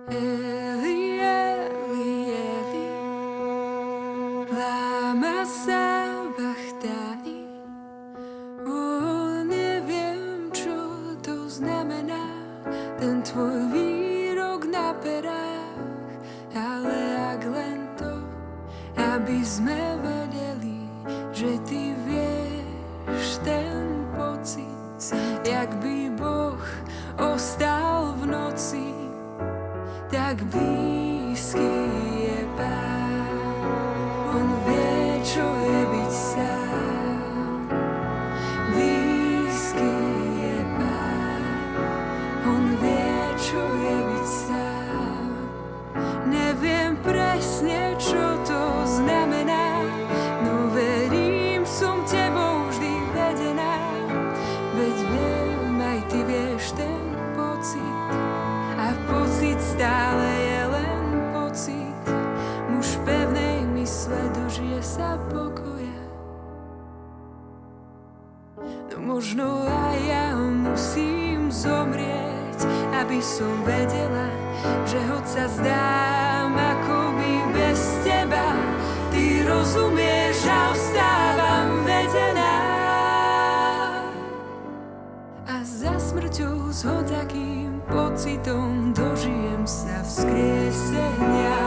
Eli, Eli, Eli, lama sabachthani. Neviem, čo to znamená, ten tvoj výrok na perách, ale ak len to, aby sme vedeli, že ty vieš ten pocit, jak by Boh ostal v noci, tak blízky je Pán. On vie, čo je byť sám. Blízky je Pán. On vie, čo je byť sám. Neviem presne, čo to znamená, no verím, som tebou vždy vedená. Veď viem, aj ty vieš ten pocit, a pocit stále je len pocit. Muž pevnej mysle dožije sa pokoja. No možno aj ja musím zomrieť, aby som vedela, že hoď sa zdám akoby bez teba, ty rozumieš a ostávam vedená. A za smrťou s hoďakým pocitom dožijem sa vzkriesenia.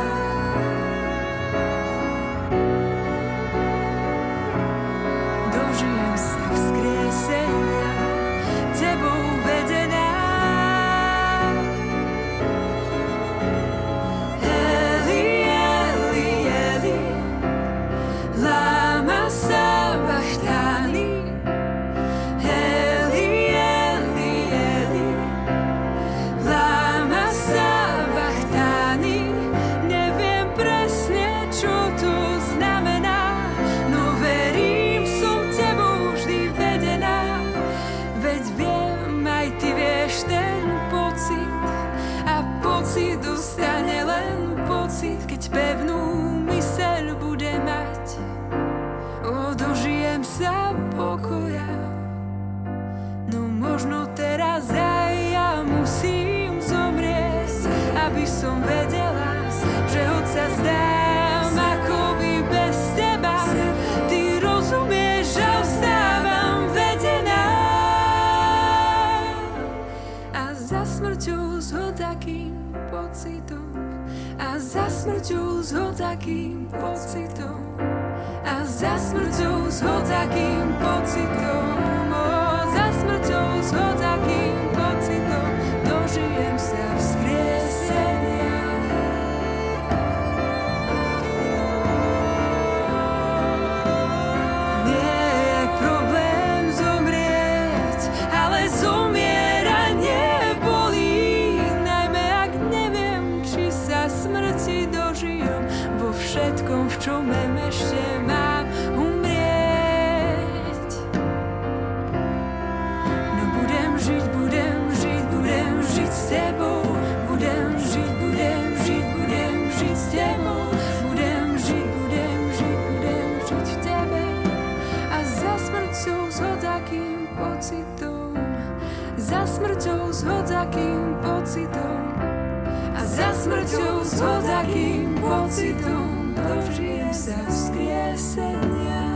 Dožijem sa vzkriesenia, tebou vedená. Eli, Eli, Eli, lama sabachthani. Dostane len pocit, keď pevnú myseľ bude mať. Dožijem sa pokoja. No možno teraz aj ja musím zomrieť, aby som vedela, že hoď sa zdám akoby bez teba, ty rozumieš, že ostávam vedená. A za smrťou s hoďakým pocitom, a za smrťou s hoďakým pocitom, a za smrťou s hoďakým pocitom, za smrťou s hoďakým pocitom dožijem sa vzkriesenia. Nie je problém zomrieť, ale zomieranie bolí, najmä ak neviem, či sa smrti dožijem vo všetkom, v čom ešte mám umrieť. No budem žiť, budem žiť, budem žiť s tebou. Budem žiť, budem žiť, budem žiť s tebou. Budem žiť, budem žiť, budem žiť v tebe. A za smrťou s hoďakým pocitom, za smrťou s hoďakým pocitom, a za smrťou s hoďakým pocitom dožijem sa vzkriesenia.